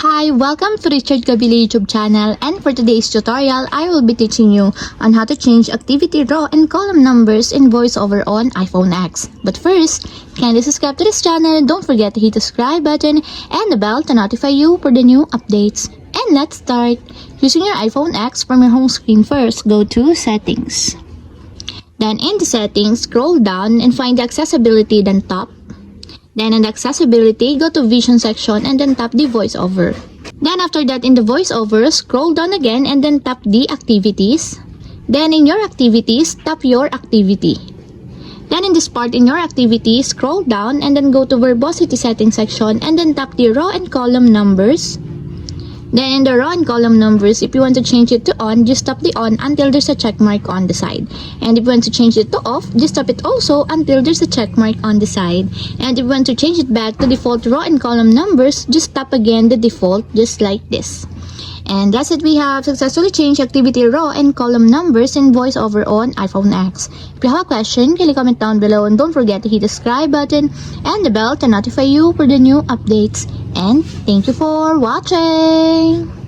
Hi, welcome to Richard Gabili YouTube channel, and for today's tutorial, I will be teaching you on how to change activity row and column numbers in voiceover on iPhone X. But first, kindly subscribe to this channel and don't forget to hit the subscribe button and the bell to notify you for the new updates. And let's start. Using your iPhone X from your home screen first, go to Settings. Then in the Settings, scroll down and find the Accessibility, then top. Then in the accessibility, go to vision section and then tap the voiceover. Then after that, in the voiceover, scroll down again and then tap the activities. Then in your activities, tap your activity. Then in this part in your activity, scroll down and then go to verbosity settings section and then tap the row and column numbers. Then in the row and column numbers, if you want to change it to on, just tap the on until there's a check mark on the side. And if you want to change it to off, just tap it also until there's a check mark on the side. And if you want to change it back to default row and column numbers, just tap again the default, just like this. And that's it, we have successfully changed activity row and column numbers in voiceover on iPhone X. If you have a question, kindly comment down below and don't forget to hit the subscribe button and the bell to notify you for the new updates. And thank you for watching!